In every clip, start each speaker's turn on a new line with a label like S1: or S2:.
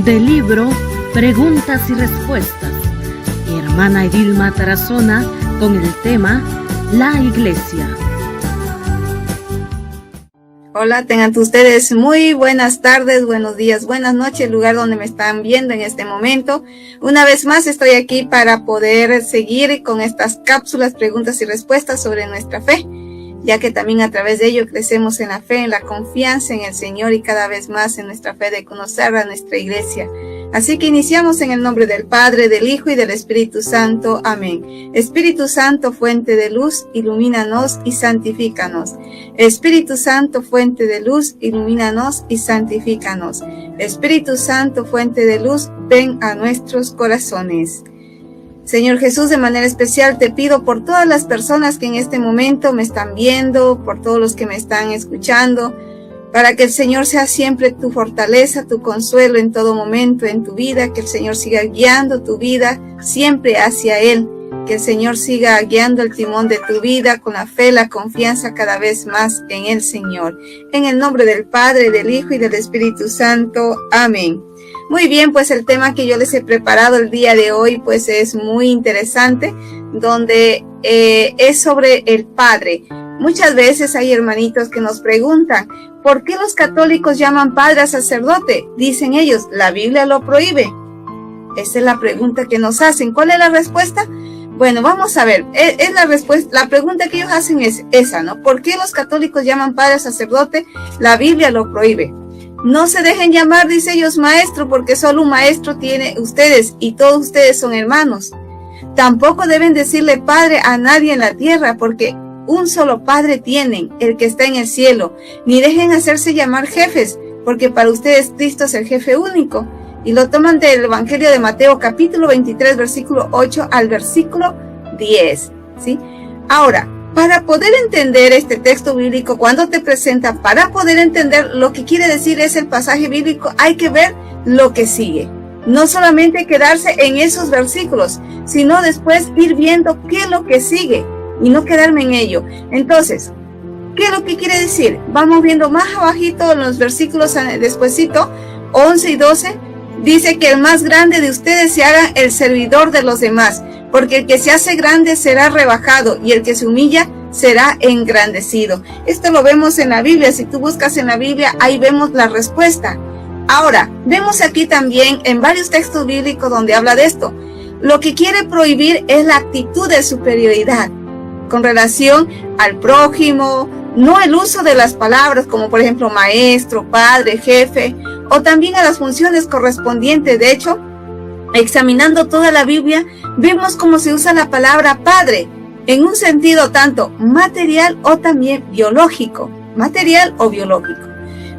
S1: del libro Preguntas y Respuestas. Hermana Edilma Tarazona con el tema La Iglesia.
S2: Hola, tengan ustedes muy buenas tardes, buenos días, buenas noches, el lugar donde me están viendo en este momento. Una vez más estoy aquí para poder seguir con estas cápsulas, preguntas y respuestas sobre nuestra fe, ya que también a través de ello crecemos en la fe, en la confianza en el Señor y cada vez más en nuestra fe de conocer a nuestra iglesia. Así que iniciamos en el nombre del Padre, del Hijo y del Espíritu Santo. Amén. Espíritu Santo, fuente de luz, ilumínanos y santifícanos. Espíritu Santo, fuente de luz, ilumínanos y santifícanos. Espíritu Santo, fuente de luz, ven a nuestros corazones. Señor Jesús, de manera especial te pido por todas las personas que en este momento me están viendo, por todos los que me están escuchando, para que el Señor sea siempre tu fortaleza, tu consuelo en todo momento en tu vida, que el Señor siga guiando tu vida siempre hacia Él, que el Señor siga guiando el timón de tu vida con la fe, la confianza cada vez más en el Señor. En el nombre del Padre, del Hijo y del Espíritu Santo. Amén. Muy bien, pues el tema que yo les he preparado el día de hoy pues es muy interesante, donde es sobre el Padre. Muchas veces hay hermanitos que nos preguntan, ¿por qué los católicos llaman padre a sacerdote? Dicen ellos, la Biblia lo prohíbe. Esa es la pregunta que nos hacen. ¿Cuál es la respuesta? Bueno, vamos a ver. Es la respuesta. La pregunta que ellos hacen es esa, ¿no? ¿Por qué los católicos llaman padre a sacerdote? La Biblia lo prohíbe. No se dejen llamar, dice ellos, maestro, porque solo un maestro tiene ustedes y todos ustedes son hermanos. Tampoco deben decirle padre a nadie en la tierra, porque un solo Padre tienen, el que está en el cielo. Ni dejen hacerse llamar jefes, porque para ustedes Cristo es el jefe único. Y lo toman del Evangelio de Mateo, capítulo 23, versículo 8 al versículo 10. ¿Sí? Ahora, para poder entender este texto bíblico, cuando te presenta, para poder entender lo que quiere decir ese pasaje bíblico, hay que ver lo que sigue. No solamente quedarse en esos versículos, sino después ir viendo qué es lo que sigue. Y no quedarme en ello. Entonces, ¿qué es lo que quiere decir? Vamos viendo más abajito en los versículos despuesito, 11 y 12, dice que el más grande de ustedes se haga el servidor de los demás, porque el que se hace grande será rebajado y el que se humilla será engrandecido. Esto lo vemos en la Biblia. Si tú buscas en la Biblia, ahí vemos la respuesta. Ahora, vemos aquí también en varios textos bíblicos donde habla de esto. Lo que quiere prohibir es la actitud de superioridad con relación al prójimo, no el uso de las palabras como por ejemplo maestro, padre, jefe, o también a las funciones correspondientes. De hecho, examinando toda la Biblia, vemos cómo se usa la palabra padre en un sentido tanto material o también biológico, material o biológico.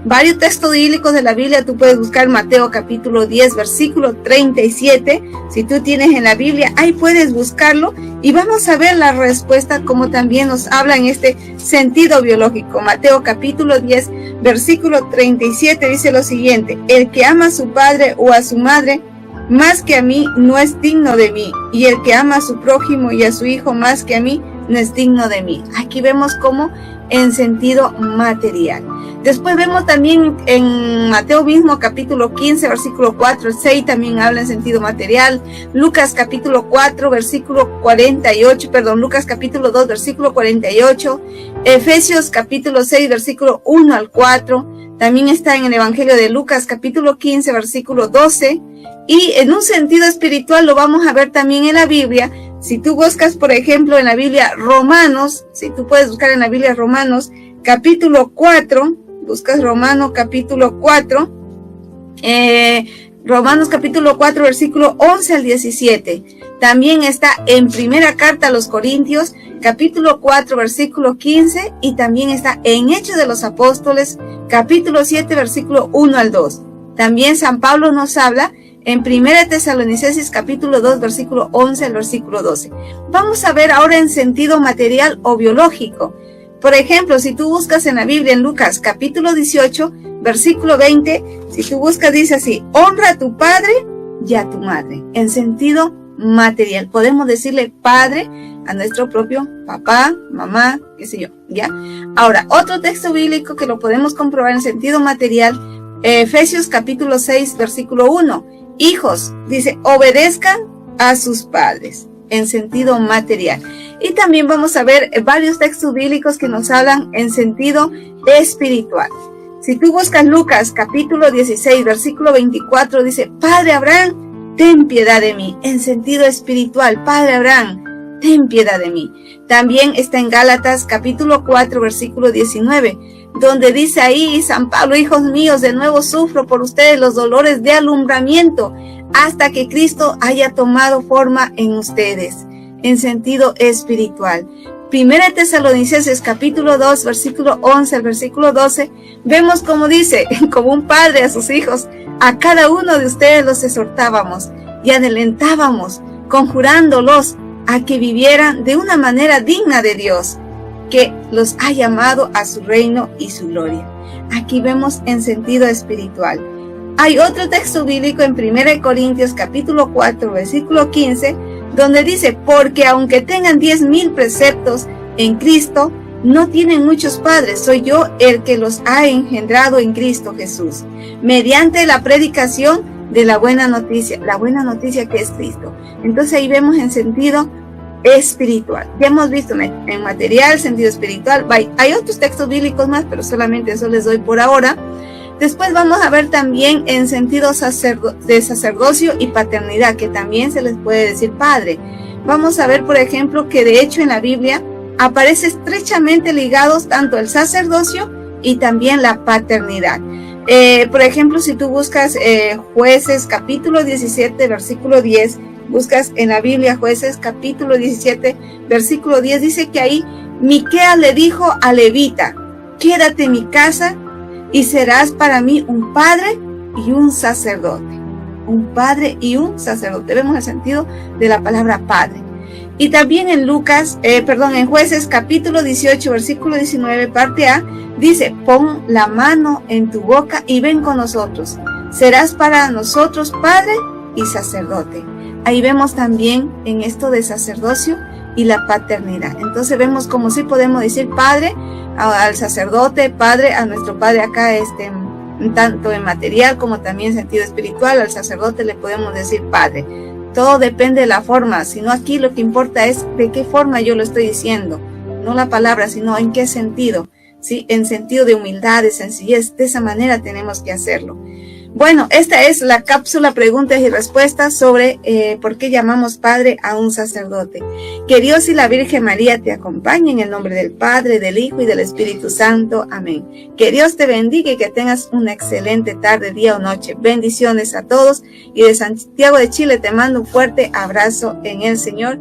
S2: Varios textos bíblicos de la Biblia, tú puedes buscar Mateo capítulo 10, versículo 37. Si tú tienes en la Biblia, ahí puedes buscarlo y vamos a ver la respuesta como también nos habla en este sentido biológico. Mateo capítulo 10, versículo 37 dice lo siguiente: el que ama a su padre o a su madre más que a mí no es digno de mí, y el que ama a su prójimo y a su hijo más que a mí no es digno de mí. Aquí vemos cómo en sentido material. Después vemos también en Mateo mismo capítulo 15 versículo 4 al 6 también habla en sentido material. Lucas capítulo 4 versículo 48, Lucas capítulo 2 versículo 48, Efesios capítulo 6 versículo 1 al 4, también está en el Evangelio de Lucas capítulo 15 versículo 12 y en un sentido espiritual lo vamos a ver también en la Biblia. Si tú buscas, por ejemplo, en la Biblia Romanos, si tú puedes buscar en la Biblia Romanos, capítulo 4, buscas Romanos capítulo 4, Romanos capítulo 4, versículo 11 al 17. También está en primera carta a los Corintios, capítulo 4, versículo 15, y también está en Hechos de los Apóstoles, capítulo 7, versículo 1 al 2. También San Pablo nos habla en 1 Tesalonicenses capítulo 2, versículo 11 al versículo 12. Vamos a ver ahora en sentido material o biológico. Por ejemplo, si tú buscas en la Biblia, en Lucas capítulo 18, versículo 20, si tú buscas dice así: honra a tu padre y a tu madre. En sentido material, podemos decirle padre a nuestro propio papá, mamá, qué sé yo, ¿ya? Ahora, otro texto bíblico que lo podemos comprobar en sentido material, Efesios capítulo 6, versículo 1. Hijos, dice, obedezcan a sus padres en sentido material. Y también vamos a ver varios textos bíblicos que nos hablan en sentido espiritual. Si tú buscas Lucas capítulo 16, versículo 24, dice, Padre Abraham, ten piedad de mí, en sentido espiritual. Padre Abraham, ten piedad de mí. También está en Gálatas capítulo 4, versículo 19, donde dice ahí San Pablo, hijos míos, de nuevo sufro por ustedes los dolores de alumbramiento, hasta que Cristo haya tomado forma en ustedes, en sentido espiritual. Primera Tesalonicenses capítulo 2, versículo 11 al versículo 12, vemos como dice, como un padre a sus hijos, a cada uno de ustedes los exhortábamos y alentábamos, conjurándolos a que vivieran de una manera digna de Dios, que los ha llamado a su reino y su gloria. Aquí vemos en sentido espiritual. Hay otro texto bíblico en 1 Corintios capítulo 4, versículo 15, donde dice, porque aunque tengan 10,000 preceptos en Cristo, no tienen muchos padres, soy yo el que los ha engendrado en Cristo Jesús, mediante la predicación de la buena noticia que es Cristo. Entonces ahí vemos en sentido espiritual. Ya hemos visto en material, sentido espiritual. Hay otros textos bíblicos más, pero solamente eso les doy por ahora. Después vamos a ver también en sentido de sacerdocio y paternidad, que también se les puede decir padre. Vamos a ver, por ejemplo, que de hecho en la Biblia aparece estrechamente ligados tanto el sacerdocio y también la paternidad. Por ejemplo, si tú buscas Jueces capítulo 17, versículo 10, buscas en la Biblia Jueces capítulo 17, versículo 10, dice que ahí Miqueas le dijo a Levita, quédate en mi casa y serás para mí un padre y un sacerdote. Un padre y un sacerdote. Vemos el sentido de la palabra padre. Y también en en Jueces capítulo 18, versículo 19, parte A, dice, pon la mano en tu boca y ven con nosotros. Serás para nosotros padre y sacerdote. Ahí vemos también en esto de sacerdocio y la paternidad. Entonces vemos como si podemos decir padre al sacerdote, padre a nuestro padre acá, tanto en material como también en sentido espiritual. Al sacerdote le podemos decir padre. Todo depende de la forma, sino aquí lo que importa es de qué forma yo lo estoy diciendo, no la palabra, sino en qué sentido, ¿sí? En sentido de humildad, de sencillez, de esa manera tenemos que hacerlo. Bueno, esta es la cápsula preguntas y respuestas sobre por qué llamamos padre a un sacerdote. Que Dios y la Virgen María te acompañen en el nombre del Padre, del Hijo y del Espíritu Santo. Amén. Que Dios te bendiga y que tengas una excelente tarde, día o noche. Bendiciones a todos y de Santiago de Chile te mando un fuerte abrazo en el Señor.